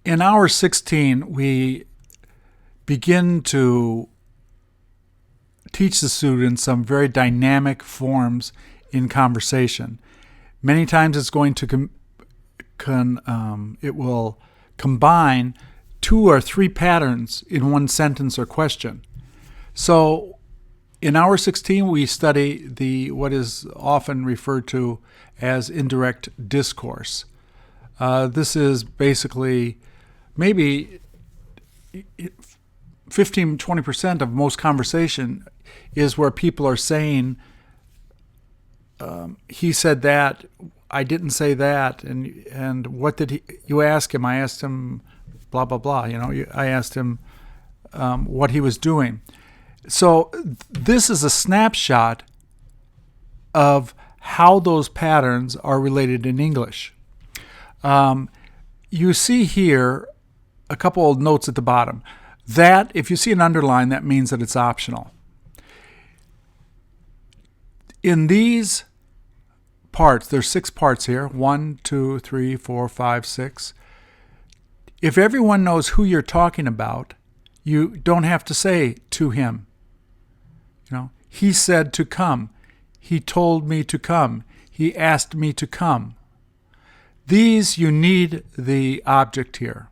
In hour 16, we begin to teach the students some very dynamic forms in conversation. Many times it's going to it will combine 2 or 3 patterns in one sentence or question. So in hour 16, we study what is often referred to as indirect discourse. This is basically maybe 15-20% of most conversation is where people are saying, he said that, I didn't say that, and what did you ask him? I asked him blah, blah, blah. I asked him what he was doing. So this is a snapshot of how those patterns are related in English. You see here a couple of notes at the bottom. That, if you see an underline, that means that it's optional. In these parts, there's 6 parts here. 1, 2, 3, 4, 5, 6. If everyone knows who you're talking about, you don't have to say to him. He said to come. He told me to come. He asked me to come. These, you need the object here.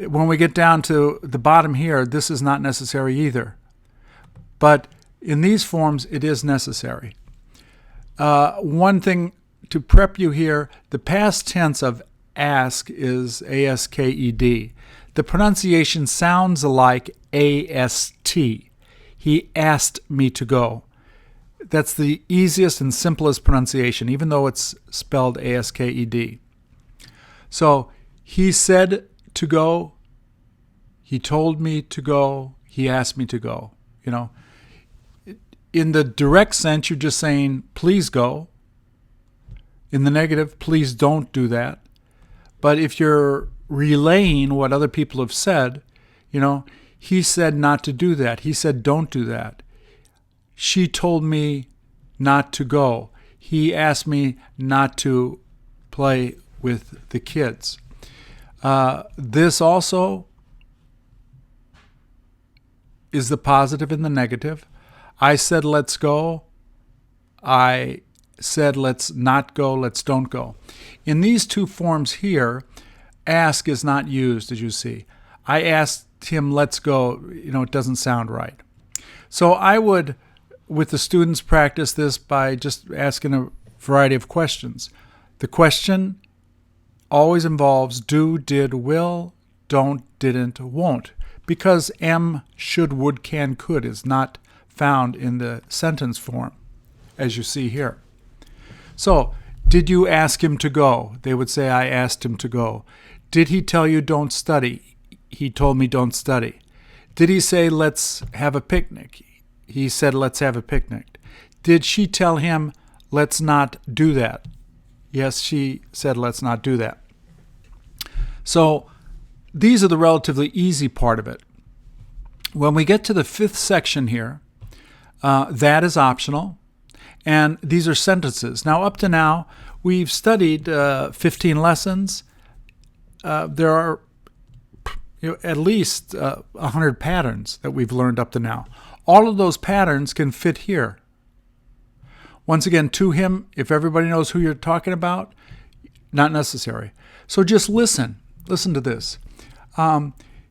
When we get down to the bottom here, this is not necessary either. But in these forms, it is necessary. One thing to prep you here, the past tense of ask is A-S-K-E-D. The pronunciation sounds like A-S-T. He asked me to go. That's the easiest and simplest pronunciation, even though it's spelled A-S-K-E-D. So he said to go, he told me to go, he asked me to go. In the direct sense, you're just saying, please go. In the negative, please don't do that. But if you're relaying what other people have said, he said not to do that. He said don't do that. She told me not to go. He asked me not to play with the kids. This also is the positive and the negative. I said let's go. I said let's not go, let's don't go. In these 2 forms here, ask is not used, as you see. I asked him let's go, it doesn't sound right. So I would, with the students, practice this by just asking a variety of questions. The question always involves do, did, will, don't, didn't, won't, because am, should, would, can, could is not found in the sentence form, as you see here. So, did you ask him to go? They would say, I asked him to go. Did he tell you don't study? He told me don't study. Did he say let's have a picnic? He said let's have a picnic. Did she tell him let's not do that? Yes, she said let's not do that. So these are the relatively easy part of it. When we get to the 5th section here, that is optional, and these are sentences. Now, up to now, we've studied 15 lessons. There are at least 100 patterns that we've learned up to now. All of those patterns can fit here. Once again, to him, if everybody knows who you're talking about, not necessary. So just listen. Listen to this.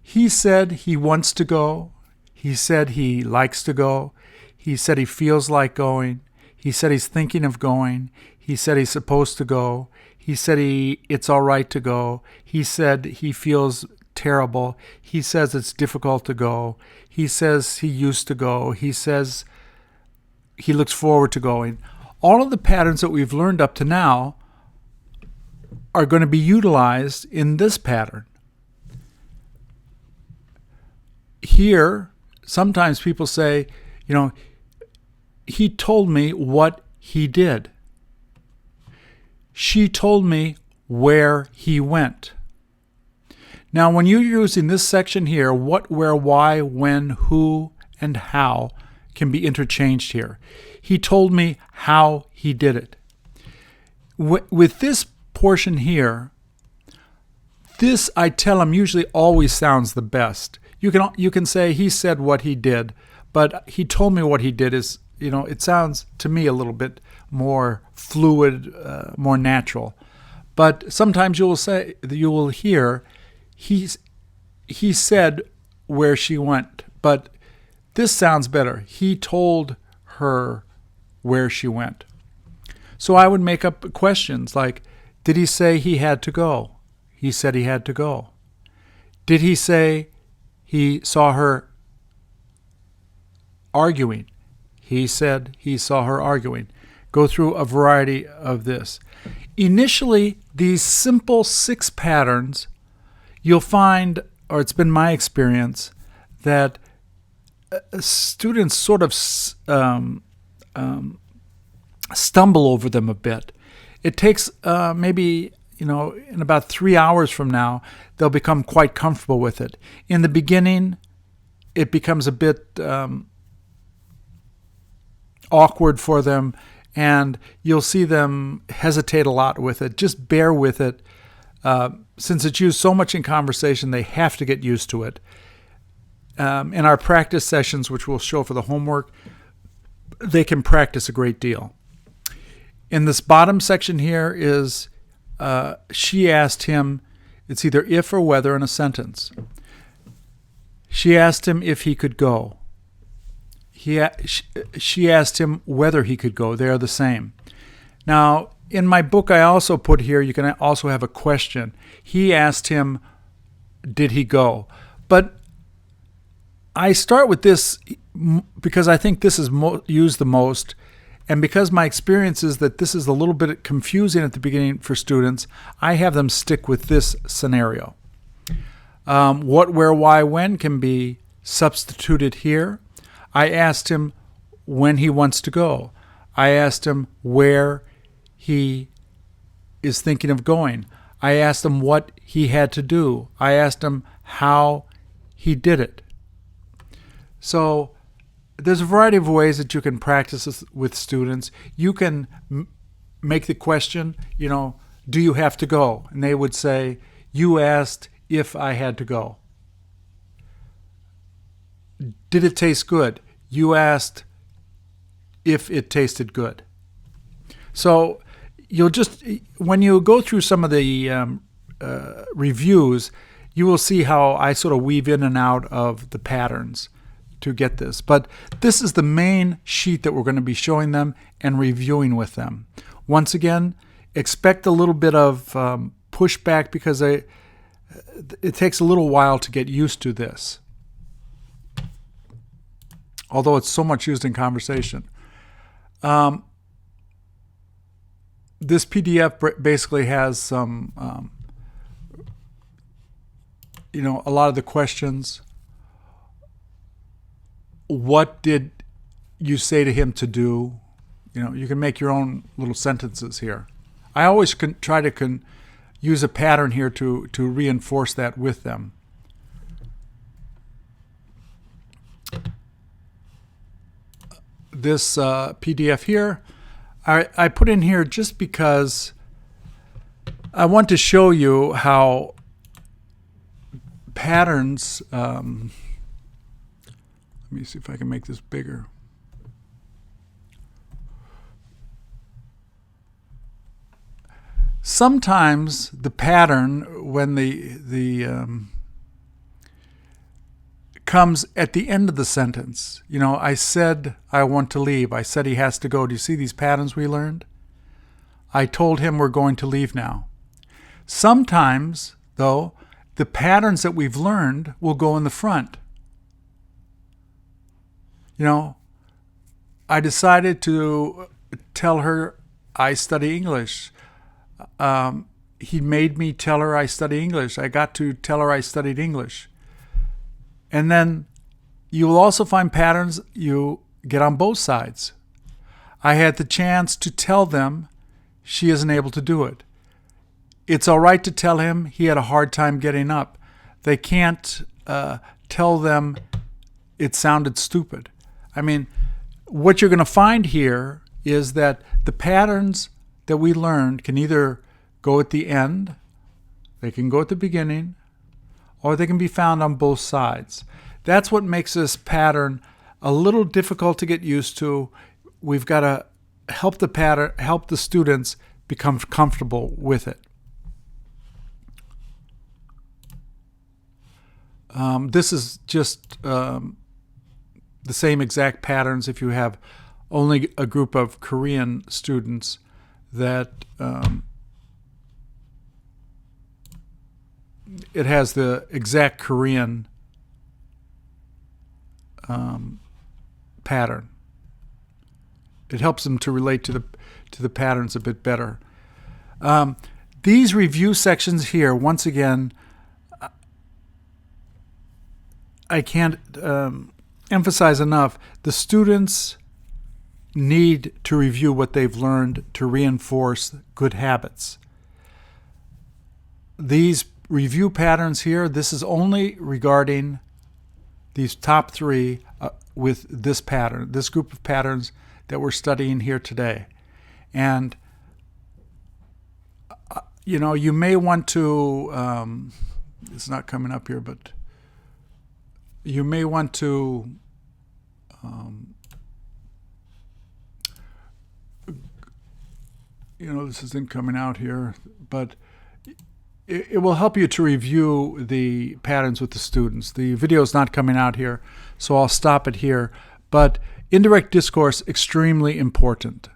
He said he wants to go. He said he likes to go. He said he feels like going. He said he's thinking of going. He said he's supposed to go. He said it's all right to go. He said he feels terrible. He says it's difficult to go. He says he used to go. He says he looks forward to going. All of the patterns that we've learned up to now are going to be utilized in this pattern. Here, sometimes people say, he told me what he did. She told me where he went. Now, when you're using this section here, what, where, why, when, who, and how can be interchanged here. He told me how he did it. With this portion here, This, I tell him, usually always sounds the best. You can say he said what he did, but he told me what he did is, it sounds to me a little bit more fluid, more natural. But sometimes you will hear he said where she went, but this sounds better. He told her where she went. So I would make up questions like, did he say he had to go? He said he had to go. Did he say he saw her arguing? He said he saw her arguing. Go through a variety of this. Initially, these simple 6 patterns, you'll find, or it's been my experience, that students sort of stumble over them a bit. It takes maybe, in about 3 hours from now, they'll become quite comfortable with it. In the beginning, it becomes a bit awkward for them, and you'll see them hesitate a lot with it. Just bear with it. Since it's used so much in conversation, they have to get used to it. In our practice sessions, which we'll show for the homework, they can practice a great deal. In this bottom section here is she asked him, it's either if or whether in a sentence. She asked him if he could go. She asked him whether he could go. They are the same. Now, in my book, I also put here, you can also have a question. He asked him, did he go? But I start with this because I think this is used the most, and because my experience is that this is a little bit confusing at the beginning for students, I have them stick with this scenario. What, where, why, when can be substituted here. I asked him when he wants to go. I asked him where he is thinking of going. I asked him what he had to do. I asked him how he did it. So there's a variety of ways that you can practice this with students. You can make the question, do you have to go? And they would say, you asked if I had to go. Did it taste good? You asked if it tasted good. So you'll just, when you go through some of the reviews, you will see how I sort of weave in and out of the patterns to get this. But this is the main sheet that we're going to be showing them and reviewing with them. Once again, expect a little bit of pushback because it takes a little while to get used to this, although it's so much used in conversation. This PDF basically has some, a lot of the questions. What did you say to him to do? You can make your own little sentences here. I always try to use a pattern here to reinforce that with them. This PDF here, I put in here just because I want to show you how patterns, let me see if I can make this bigger. Sometimes the pattern, when the comes at the end of the sentence. I said I want to leave. I said he has to go. Do you see these patterns we learned? I told him we're going to leave now. Sometimes, though, the patterns that we've learned will go in the front. I decided to tell her I study English. He made me tell her I study English. I got to tell her I studied English. And then you will also find patterns you get on both sides. I had the chance to tell them she isn't able to do it. It's all right to tell him he had a hard time getting up. They can't tell them it sounded stupid. What you're going to find here is that the patterns that we learned can either go at the end, They can go at the beginning, or they can be found on both sides. That's what makes this pattern a little difficult to get used to. We've got to help the students become comfortable with it. This is just the same exact patterns if you have only a group of Korean students that it has the exact Korean pattern. It helps them to relate to the patterns a bit better. These review sections here, once again, I can't emphasize enough, the students need to review what they've learned to reinforce good habits. These review patterns here, this is only regarding these top three with this pattern, this group of patterns that we're studying here today. And you may want to, it's not coming up here, but you may want to this isn't coming out here, but it will help you to review the patterns with the students. The video is not coming out here, so I'll stop it here. But indirect discourse, extremely important.